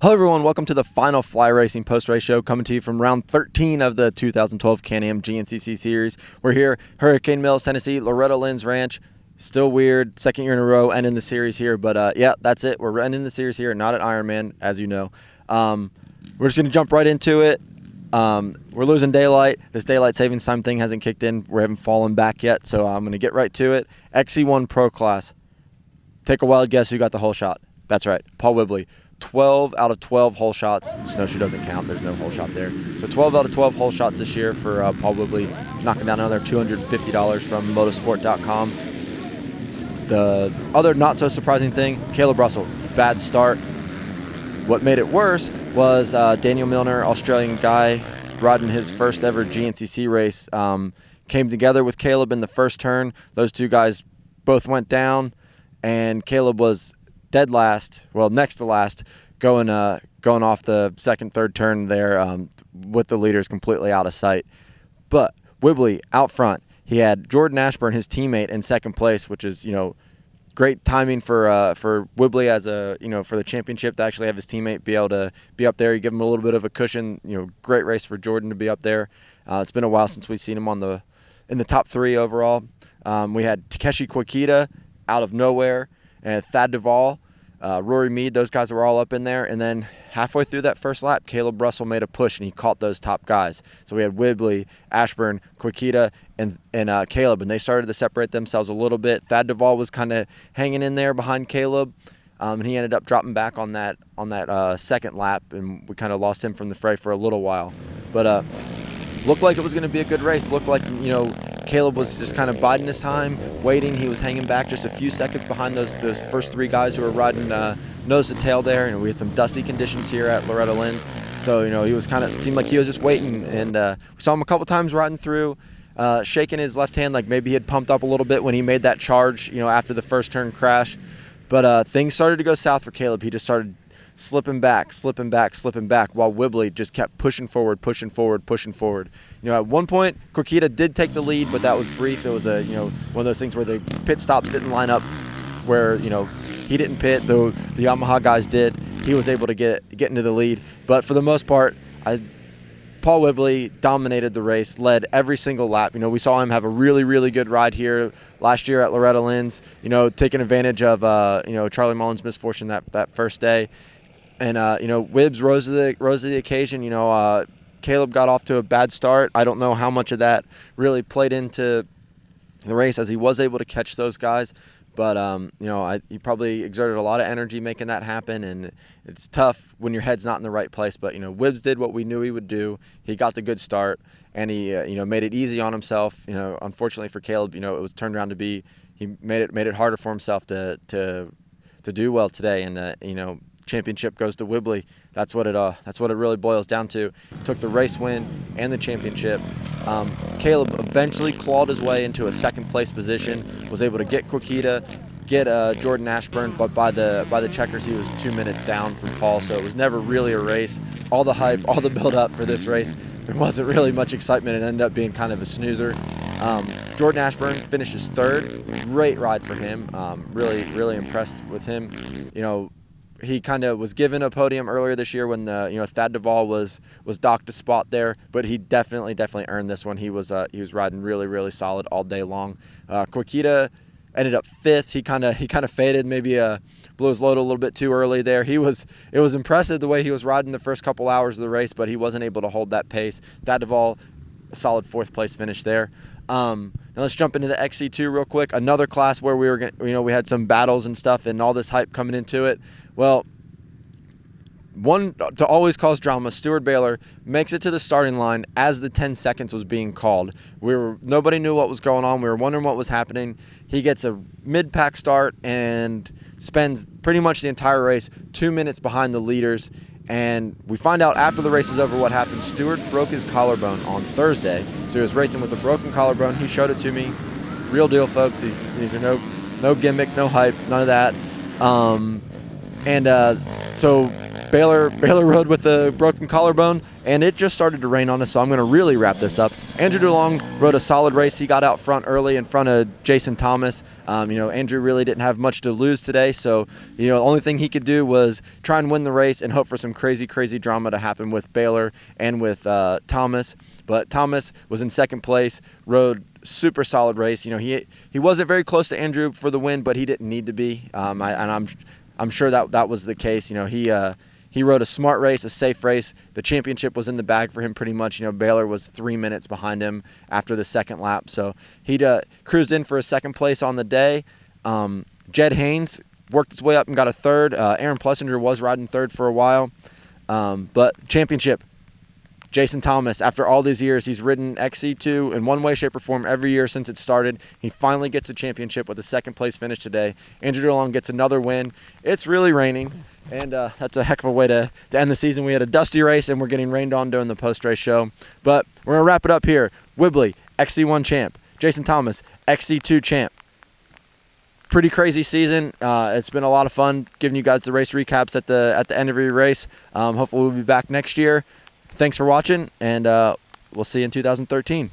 Hello everyone, welcome to the final fly racing post-race show coming to you from round 13 of the 2012 Can-Am GNCC Series. We're here, Hurricane Mills, Tennessee, Loretta Lynn's ranch. Still weird, second year in a row ending the series here, but yeah, that's it. We're ending the series here, not at Ironman, as you know. We're just going to jump right into it. We're losing daylight. This daylight savings time thing hasn't kicked in. We haven't fallen back yet, so I'm going to get right to it. XC1 Pro Class. Take a wild guess who got the whole shot. That's right, Paul Whibley. 12 out of 12 hole shots. Snowshoe doesn't count. There's no hole shot there. So 12 out of 12 hole shots this year for Paul Whibley, knocking down another $250 from motorsport.com. The other not so surprising thing, Caleb Russell, bad start. What made it worse was Daniel Milner, Australian guy, riding his first ever GNCC race, came together with Caleb in the first turn. Those two guys both went down, and Caleb was dead last, well, next to last, going off the second, third turn there with the leaders completely out of sight. But Whibley out front, he had Jordan Ashburn, his teammate, in second place, which is, great timing for Whibley as for the championship to actually have his teammate be able to be up there. You give him a little bit of a cushion. Great race for Jordan to be up there. It's been a while since we've seen him in the top three overall. We had Takeshi Kwakita out of nowhere, and Thad Duvall, Rory Mead, those guys were all up in there. And then halfway through that first lap, Caleb Russell made a push, and he caught those top guys. So we had Whibley, Ashburn, Kwakita, and Caleb, and they started to separate themselves a little bit. Thad Duvall was kind of hanging in there behind Caleb, and he ended up dropping back on that second lap, and we kind of lost him from the fray for a little while. But looked like it was going to be a good race. Looked like, Caleb was just kind of biding his time, waiting. He was hanging back just a few seconds behind those first three guys who were riding nose to tail there. And we had some dusty conditions here at Loretta Lynn's. So, he was seemed like he was just waiting. And we saw him a couple times riding through, shaking his left hand like maybe he had pumped up a little bit when he made that charge, after the first turn crash. But things started to go south for Caleb. He just started slipping back, while Whibley just kept pushing forward. At one point, Kwakita did take the lead, but that was brief. It was one of those things where the pit stops didn't line up, where he didn't pit, though the Yamaha guys did. He was able to get into the lead, but for the most part, Paul Whibley dominated the race, led every single lap. We saw him have a really, really good ride here last year at Loretta Lynn's. Taking advantage of Charlie Mullen's misfortune that first day. And, Wibbs rose to the occasion. Caleb got off to a bad start. I don't know how much of that really played into the race, as he was able to catch those guys. But, he probably exerted a lot of energy making that happen, and it's tough when your head's not in the right place. But, Wibbs did what we knew he would do. He got the good start, and he, made it easy on himself. Unfortunately for Caleb, it was turned around to be, he made it harder for himself to do well today. And, championship goes to Whibley. That's what it really boils down to. Took the race win and the championship. Caleb eventually clawed his way into a second place position, was able to get Kwakita, get Jordan Ashburn, but by the checkers he was 2 minutes down from Paul, so it was never really a race. All the hype, all the build up for this race, there wasn't really much excitement. It ended up being kind of a snoozer. Jordan Ashburn finishes third. Great ride for him. Really, really impressed with him. He kind of was given a podium earlier this year when Thad Duvall was docked a spot there, but he definitely earned this one. He was riding really, really solid all day long. Kwakita ended up fifth. He kind of faded, maybe blew his load a little bit too early there. It was impressive the way he was riding the first couple hours of the race, but he wasn't able to hold that pace. Thad Duvall, a solid fourth place finish there. Now let's jump into the XC2 real quick. Another class where we had some battles and stuff and all this hype coming into it. Well, one to always cause drama, Stuart Baylor makes it to the starting line as the 10 seconds was being called. Nobody knew what was going on. We were wondering what was happening. He gets a mid-pack start and spends pretty much the entire race 2 minutes behind the leaders. And we find out after the race is over what happened. Stuart broke his collarbone on Thursday, so he was racing with a broken collarbone. He showed it to me. Real deal, folks. These are no gimmick, no hype, none of that. So Baylor rode with a broken collarbone, and it just started to rain on us, so I'm going to really wrap this up. Andrew DeLong rode a solid race. He got out front early in front of Jason Thomas. Andrew really didn't have much to lose today, so the only thing he could do was try and win the race and hope for some crazy drama to happen with Baylor and with Thomas. But Thomas was in second place, rode super solid race. He wasn't very close to Andrew for the win, but he didn't need to be. I'm sure that was the case. He rode a smart race, a safe race. The championship was in the bag for him pretty much. Baylor was 3 minutes behind him after the second lap. So he cruised in for a second place on the day. Jed Haynes worked his way up and got a third. Aaron Plessinger was riding third for a while. But championship, Jason Thomas, after all these years, he's ridden XC2 in one way, shape, or form every year since it started. He finally gets a championship with a second place finish today. Andrew DeLong gets another win. It's really raining, and that's a heck of a way to end the season. We had a dusty race, and we're getting rained on during the post-race show. But we're going to wrap it up here. Whibley, XC1 champ. Jason Thomas, XC2 champ. Pretty crazy season. It's been a lot of fun giving you guys the race recaps at the end of every race. Hopefully we'll be back next year. Thanks for watching, and we'll see you in 2013.